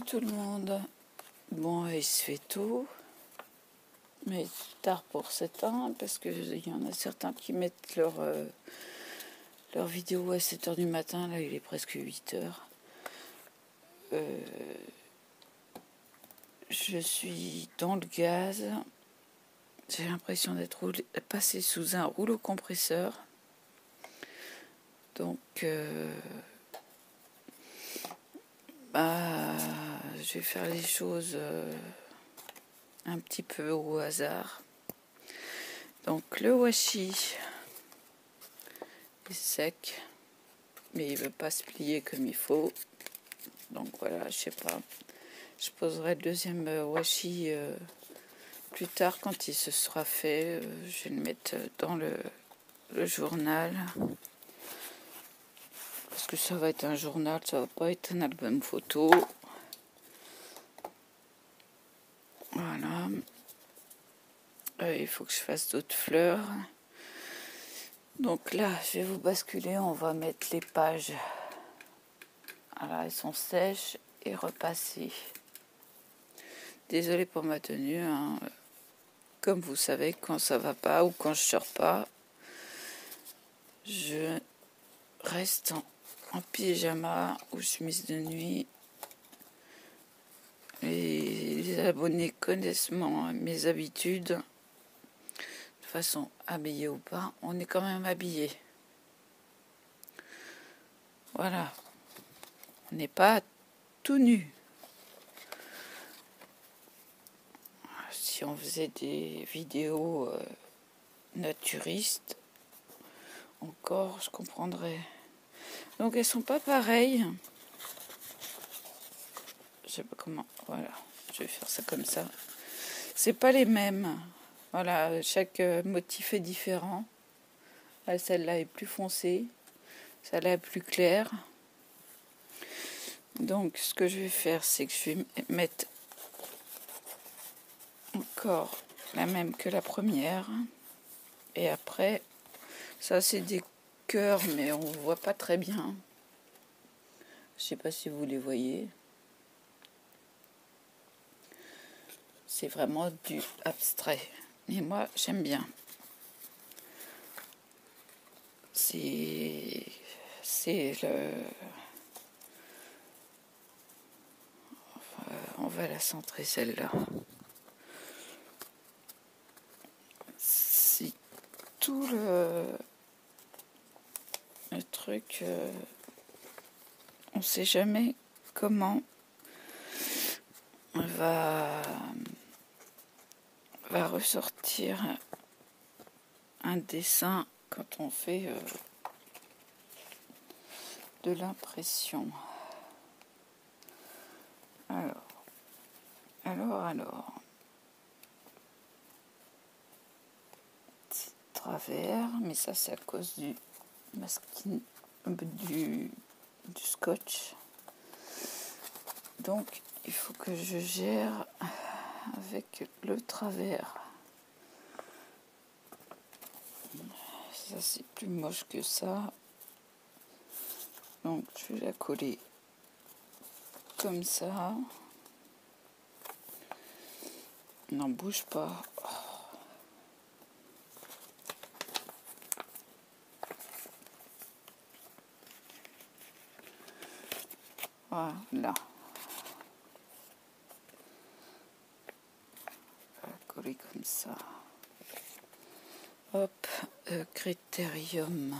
tout le monde. Bon, il se fait tôt, mais tard pour certains, parce qu'il y en a certains qui mettent leur vidéo à 7h du matin. Là, il est presque 8h. Je suis dans le gaz. J'ai l'impression d'être passé sous un rouleau compresseur. Donc, je vais faire les choses un petit peu au hasard. Donc, le washi est sec, mais il veut pas se plier comme il faut. Donc voilà, je sais pas. Je poserai le deuxième washi plus tard quand il se sera fait. Je vais le mettre dans le journal. Parce que ça va être un journal, ça va pas être un album photo. Voilà. Il faut que je fasse d'autres fleurs. Donc là, je vais vous basculer. On va mettre les pages. Voilà, elles sont sèches et repassées. Désolée pour ma tenue. Hein. Comme vous savez, quand ça va pas ou quand je sors pas, je reste en pyjama ou chemise de nuit. Et les abonnés connaissent mes habitudes. De toute façon, habillé ou pas, on est quand même habillé. Voilà. On n'est pas tout nu. Si on faisait des vidéos naturistes, encore, je comprendrais. Donc, elles sont pas pareilles. Je sais pas comment. Voilà. Je vais faire ça comme ça. C'est pas les mêmes. Voilà. Chaque motif est différent. Là, celle-là est plus foncée. Celle-là est plus claire. Donc, ce que je vais faire, c'est que je vais mettre encore la même que la première. Et après, ça, c'est des cœurs, mais on ne voit pas très bien. Je ne sais pas si vous les voyez. C'est vraiment du abstrait. Mais moi, j'aime bien. C'est le... On va la centrer, celle-là. C'est tout le truc... on ne sait jamais comment va ressortir un dessin quand on fait de l'impression. Alors, petit travers, mais ça c'est à cause du masking, du scotch. Donc il faut que je gère avec le travers. Ça c'est plus moche que ça. Donc je vais la coller comme ça. N'en bouge pas. Voilà. On va coller comme ça. Hop, Critérium.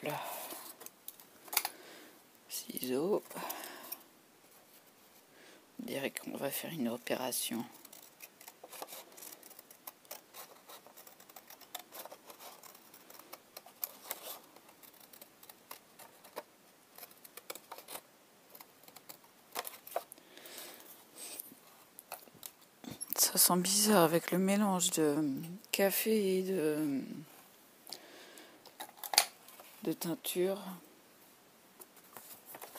Là. Ciseaux. On dirait qu'on va faire une opération. Ça sent bizarre avec le mélange de café et de teinture.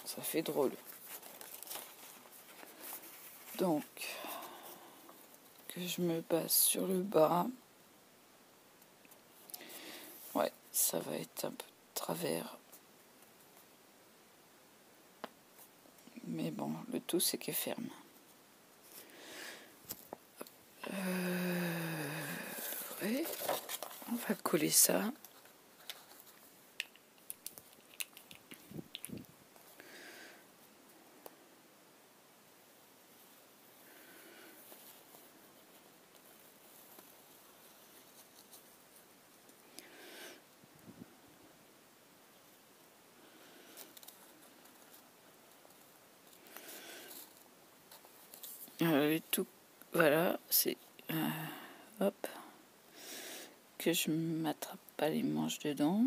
Ça fait drôle. Donc, que je me base sur le bas. Ouais, ça va être un peu de travers. Mais bon, le tout c'est qu'elle ferme. Ouais, on va coller ça. Le tout, voilà, c'est hop, que je m'attrape pas les manches dedans.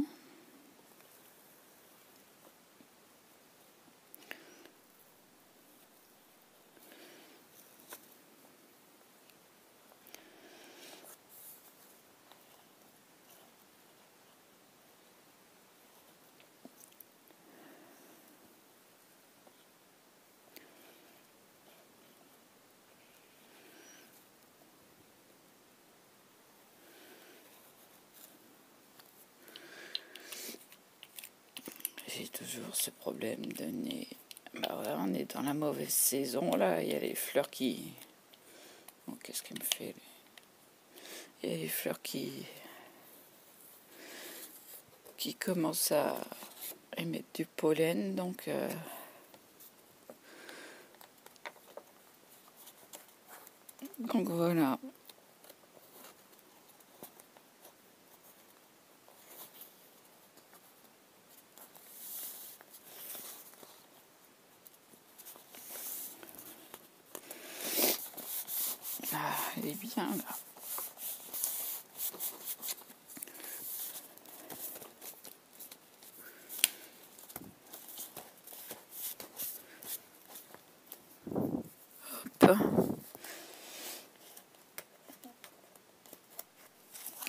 J'ai toujours ce problème de nez. Bah voilà, on est dans la mauvaise saison là. Il y a les fleurs qui. Bon, qu'est-ce qu'elle me fait? Il y a les fleurs qui commencent à émettre du pollen, donc voilà. Ah, elle est bien là. Hop.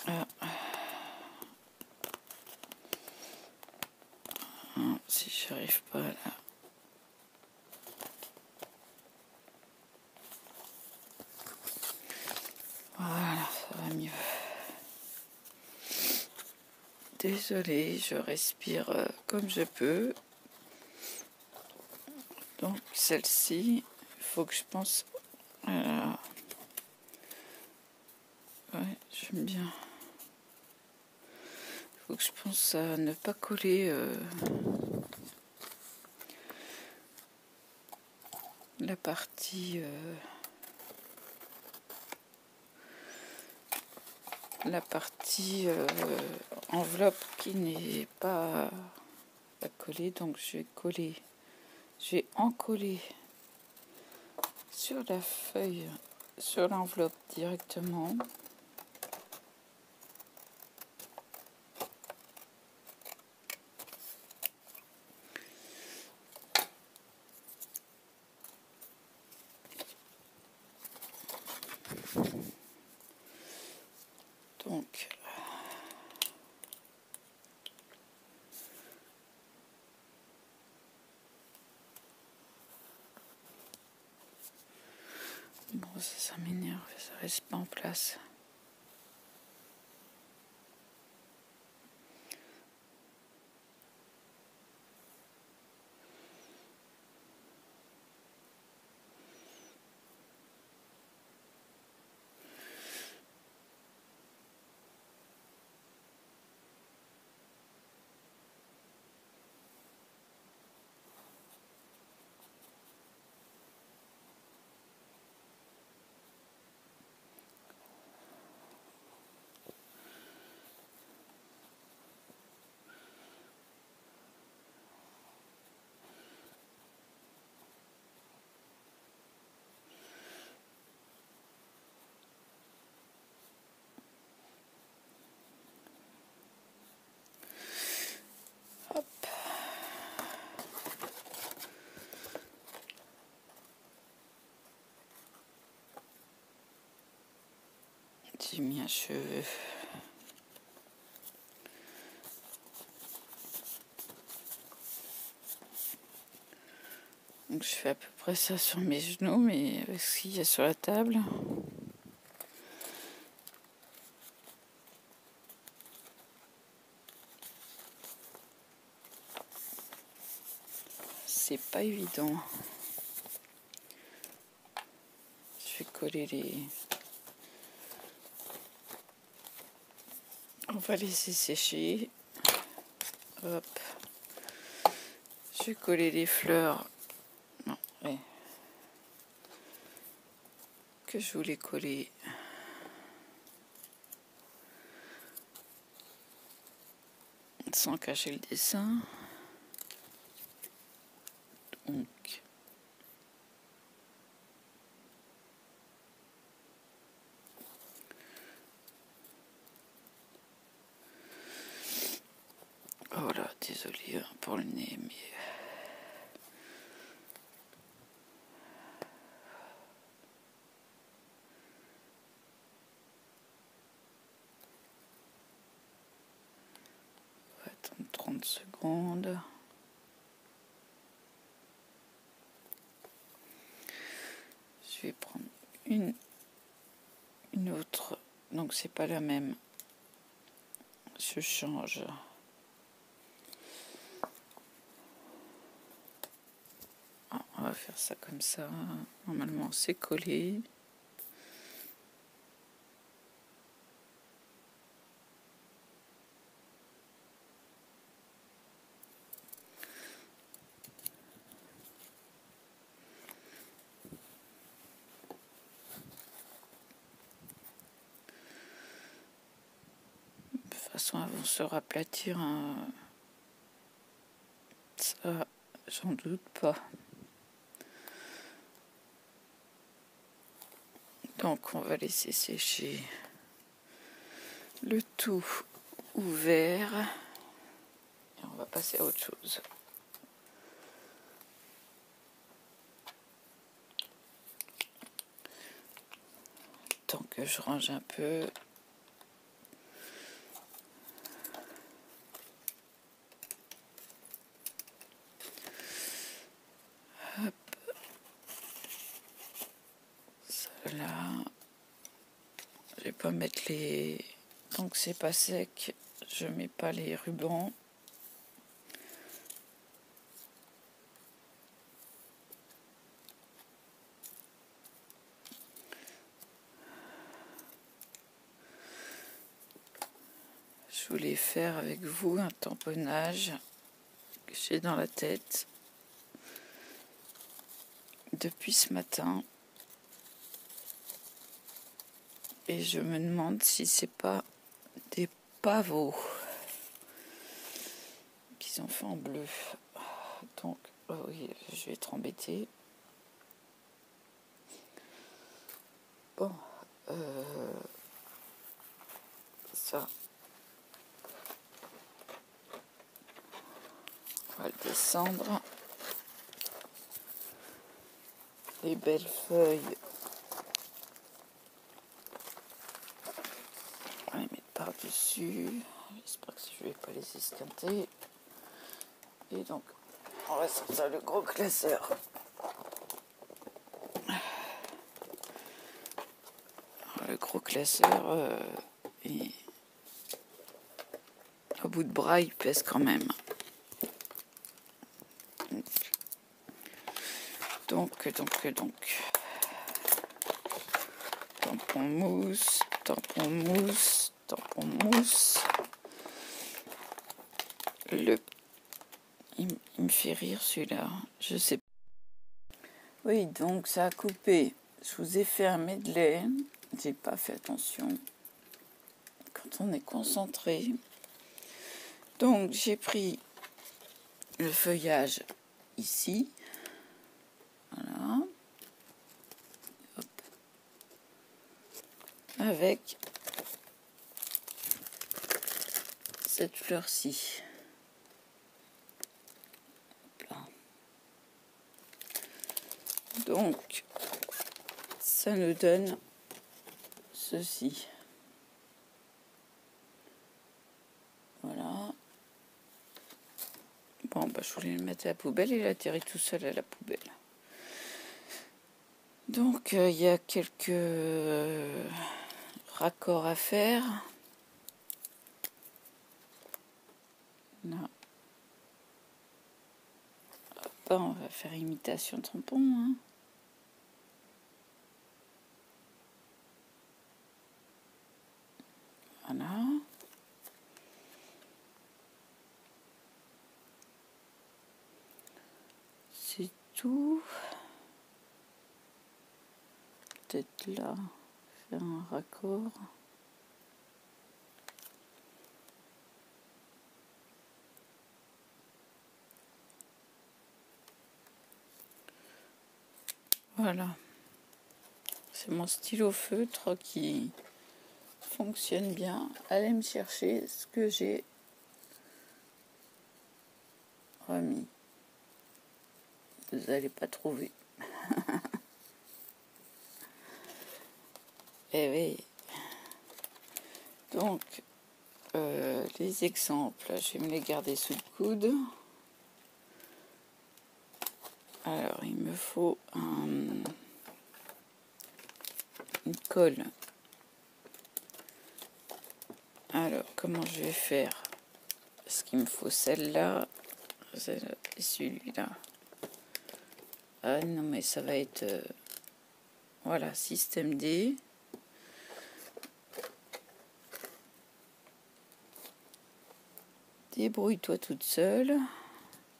Ah. Ah, si j'arrive pas là. Voilà, ça va mieux. Désolée, je respire comme je peux. Donc celle-ci, il faut que je pense. Voilà. Ouais, j'aime bien. Il faut que je pense à ne pas coller la partie enveloppe qui n'est pas collée, donc je vais en coller sur la feuille, sur l'enveloppe directement. Donc bon, ça m'énerve, ça reste pas en place. Hop. J'ai mis un cheveu. Donc je fais à peu près ça sur mes genoux, mais avec ce qu'il y a sur la table. c'est pas évident. Je vais coller les... On va laisser sécher. Hop. Je vais coller les fleurs. Non, ouais. Que je voulais coller. Sans cacher le dessin. Donc. Oh là, désolé pour le nez, mais... On va attendre 30 secondes. Je vais prendre une autre. Donc c'est pas la même. Je change. On va faire ça comme ça. Normalement, c'est collé. De toute façon, elles vont se raplatir. Hein. Ça, j'en doute pas. Donc, on va laisser sécher le tout ouvert. Et on va passer à autre chose. Tant que je range un peu. Hop. Ça là. Je vais pas mettre les... Tant que c'est pas sec, je mets pas les rubans. Je voulais faire avec vous un tamponnage que j'ai dans la tête depuis ce matin. Et je me demande si c'est pas des pavots qui sont faits en bleu. Donc, oh oui, je vais être embêtée. Bon, ça, on va le descendre. Les belles feuilles, on va les mettre par-dessus. J'espère que je ne vais pas les esquinter. Et donc, on va sortir le gros classeur. Alors, le gros classeur, au bout de bras, il pèse quand même. Donc. Tampon mousse, tampon mousse, tampon mousse. Il me fait rire celui-là, je sais pas. Oui, donc ça a coupé. Je vous ai fait un medley. J'ai pas fait attention quand on est concentré. Donc j'ai pris le feuillage ici. Voilà. Hop. Avec cette fleur-ci. Donc, ça nous donne ceci. Voilà. Bon, bah, je voulais le mettre à la poubelle, il a atterri tout seul à la poubelle. Donc, il y a quelques raccords à faire. Là. pas, on va faire imitation tampon. Hein. Voilà. C'est tout. Peut-être là, faire un raccord. Voilà. C'est mon stylo feutre qui fonctionne bien. Allez me chercher ce que j'ai remis. Vous n'allez pas trouver. Eh oui. Donc, les exemples, je vais me les garder sous le coude. Alors, il me faut une colle. Alors, comment je vais faire? Parce qu'il me faut celle-là et celui-là. Ah non, mais ça va être... voilà, système D. Débrouille-toi toute seule.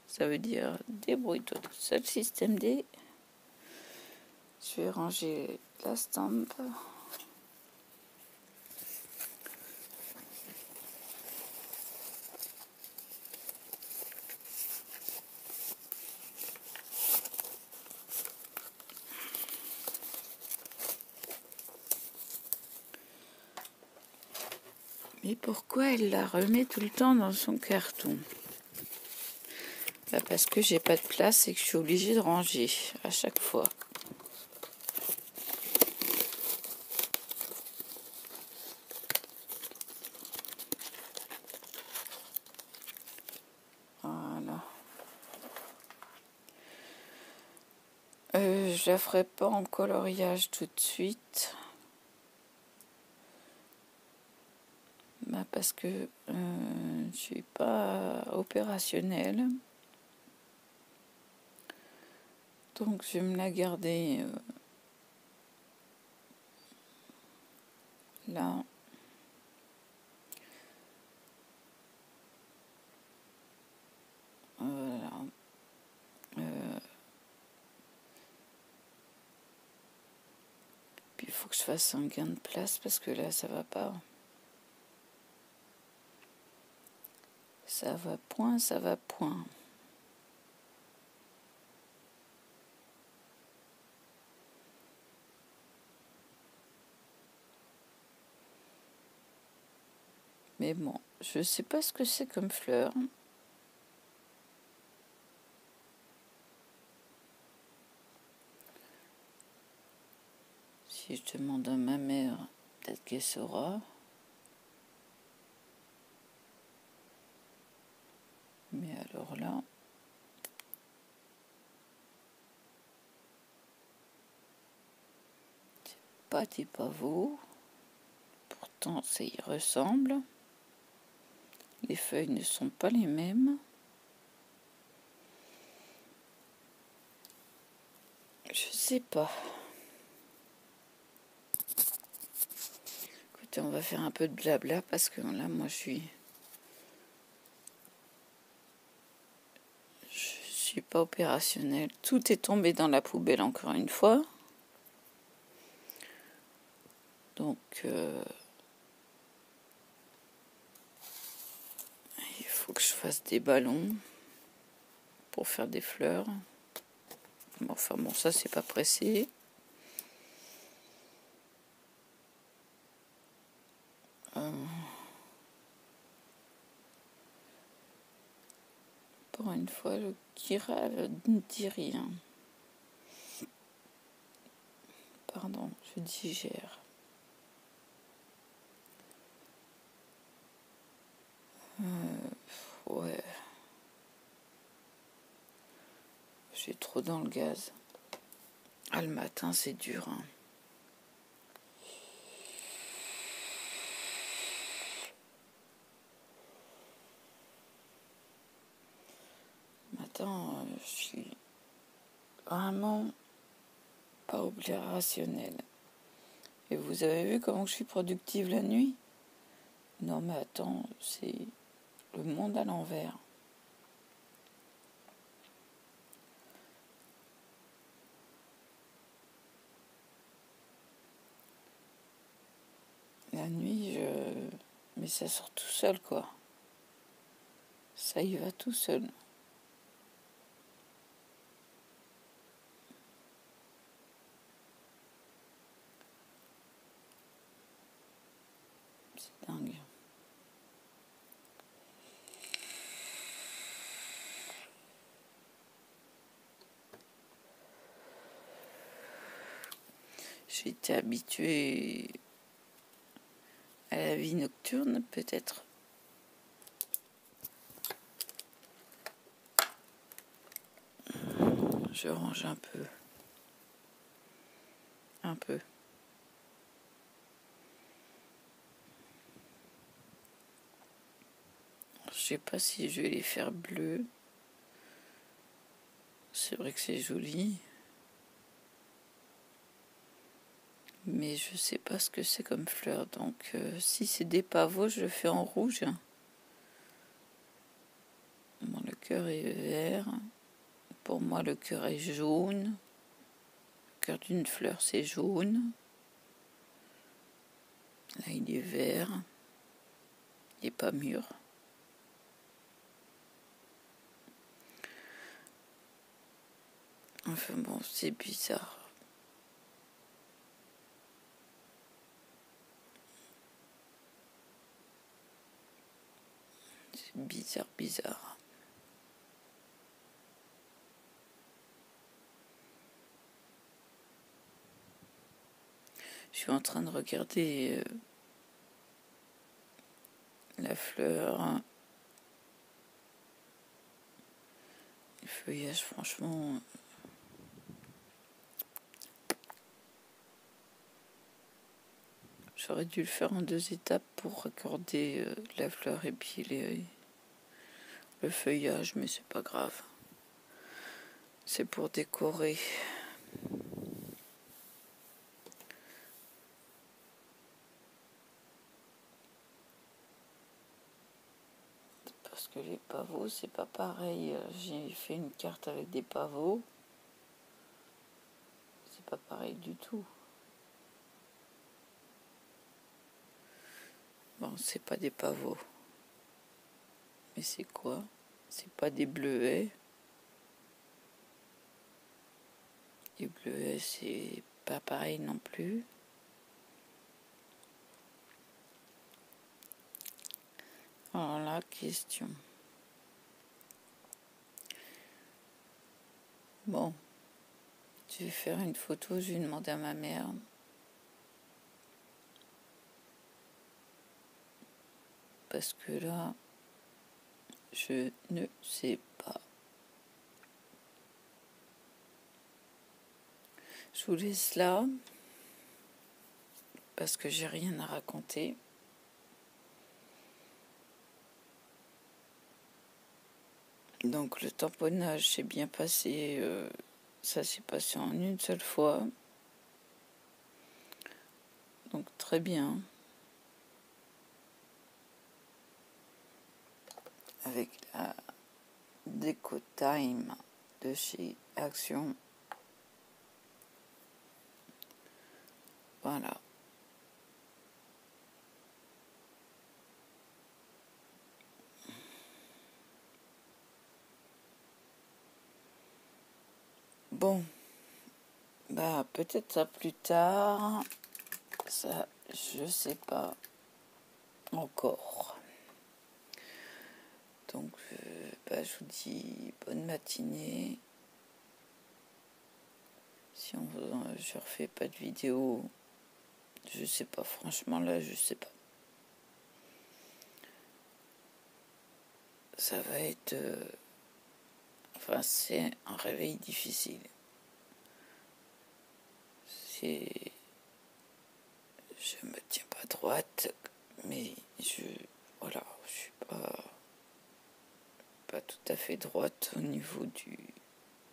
Ça veut dire débrouille-toi toute seule, système D. Je vais ranger la stampe. Mais pourquoi elle la remet tout le temps dans son carton? Bah parce que j'ai pas de place et que je suis obligée de ranger à chaque fois. Voilà. Je la ferai pas en coloriage tout de suite. Bah parce que je suis pas opérationnelle. Donc je vais me la garder là. Voilà. Puis il faut que je fasse un gain de place parce que là ça va pas. Ça va point, ça va point. Mais bon, je sais pas ce que c'est comme fleur. Si je demande à ma mère, peut-être qu'elle saura. Mais alors là... c'est pas des pavots. Pourtant, ça y ressemble. Les feuilles ne sont pas les mêmes. Je sais pas. Écoutez, on va faire un peu de blabla parce que là, moi, je suis pas opérationnelle. Tout est tombé dans la poubelle encore une fois. Donc, il faut que je fasse des ballons pour faire des fleurs. Enfin bon, ça, c'est pas pressé. Pour une fois, le Chiral ne dit rien. Pardon, je digère. Ouais. J'ai trop dans le gaz. Ah, le matin, c'est dur, hein. Le matin, je suis vraiment pas opérationnel. Et vous avez vu comment je suis productive la nuit? Non mais attends, c'est le monde à l'envers. La nuit, mais ça sort tout seul, quoi. Ça y va tout seul. C'est dingue. J'ai été habituée à la vie nocturne, peut-être. Je range un peu. Un peu. Je sais pas si je vais les faire bleus. C'est vrai que c'est joli. Mais je sais pas ce que c'est comme fleur. Donc si c'est des pavots, je le fais en rouge. Bon, le cœur est vert. Pour moi, le cœur est jaune. Le cœur d'une fleur, c'est jaune. Là, il est vert. Il n'est pas mûr. Enfin bon, c'est bizarre. C'est bizarre, bizarre. Je suis en train de regarder la fleur. Le feuillage, franchement... J'aurais dû le faire en 2 étapes pour recorder la fleur et puis le feuillage, mais c'est pas grave. C'est pour décorer. Parce que les pavots, c'est pas pareil. J'ai fait une carte avec des pavots. C'est pas pareil du tout. Bon, c'est pas des pavots. Mais c'est quoi? C'est pas des bleuets. Les bleuets, c'est pas pareil non plus. Alors la question. Bon, je vais faire une photo, je vais demander à ma mère. Parce que là, je ne sais pas. Je vous laisse là, parce que j'ai rien à raconter. Donc le tamponnage s'est bien passé, ça s'est passé en une seule fois. Donc très bien. Avec la Déco Time de chez Action. Voilà. Bon, bah peut-être ça plus tard. Ça, je sais pas encore. Donc, je vous dis bonne matinée. Si je refais pas de vidéo, je sais pas, franchement là, je sais pas. Ça va être... enfin, c'est un réveil difficile. Je me tiens pas droite, mais voilà, je suis pas tout à fait droite au niveau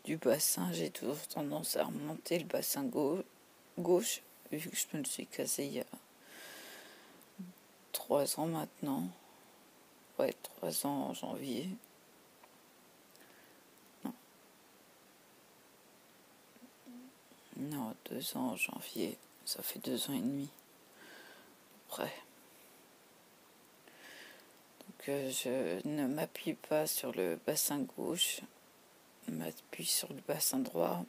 du du bassin. J'ai toujours tendance à remonter le bassin gauche, vu que je me le suis cassé il y a 3 ans maintenant. Ouais, 3 ans en janvier. Non, 2 ans en janvier. Ça fait 2 ans et demi. Après. Donc je ne m'appuie pas sur le bassin gauche. Je m'appuie sur le bassin droit.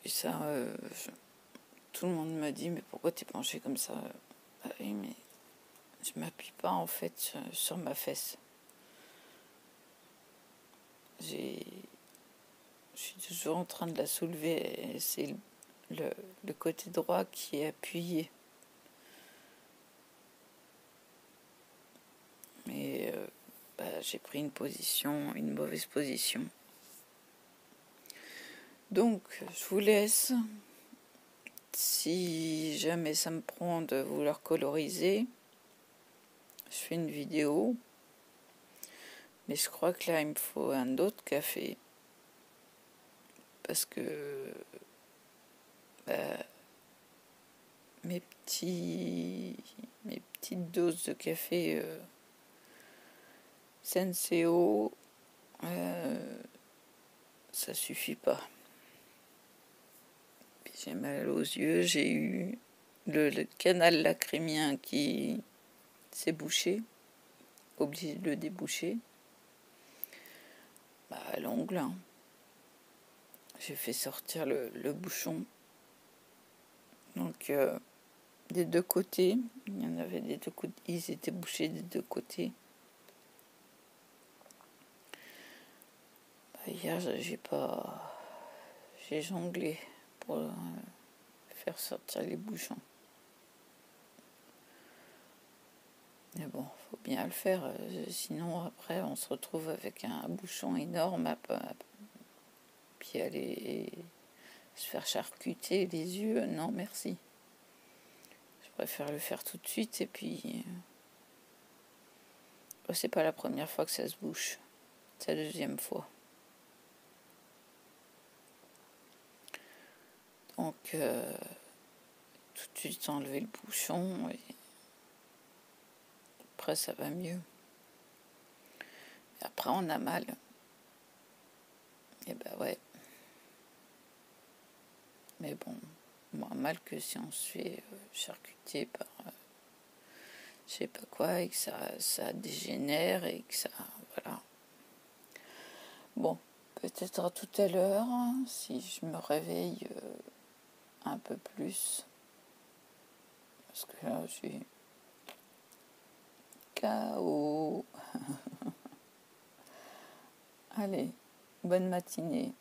Et ça, tout le monde m'a dit, mais pourquoi t'es penché comme ça? Bah oui, mais je m'appuie pas en fait sur ma fesse. Je suis toujours en train de la soulever et c'est le côté droit qui est appuyé. Mais j'ai pris une mauvaise position. Donc, je vous laisse. Si jamais ça me prend de vouloir coloriser, je fais une vidéo. Mais je crois que là, il me faut un autre café. Parce que mes petites doses de café Senseo, ça suffit pas. Puis j'ai mal aux yeux, j'ai eu le canal lacrymien qui s'est bouché, obligé de le déboucher. À l'ongle, hein. J'ai fait sortir le bouchon. Donc des deux côtés, il y en avait des deux côtés, ils étaient bouchés des deux côtés. Hier, j'ai jonglé pour faire sortir les bouchons. Mais bon, faut bien le faire, sinon après on se retrouve avec un bouchon énorme, puis aller se faire charcuter les yeux. Non, merci. Je préfère le faire tout de suite et puis c'est pas la première fois que ça se bouche, c'est la deuxième fois. Donc tout de suite enlever le bouchon et après ça va mieux. Et après on a mal. Et ouais. Mais bon, moins mal que si on se fait charcuter par je sais pas quoi et que ça dégénère et que ça... Voilà. Bon, peut-être à tout à l'heure, si je me réveille un peu plus. Parce que là, je suis KO. Allez, bonne matinée.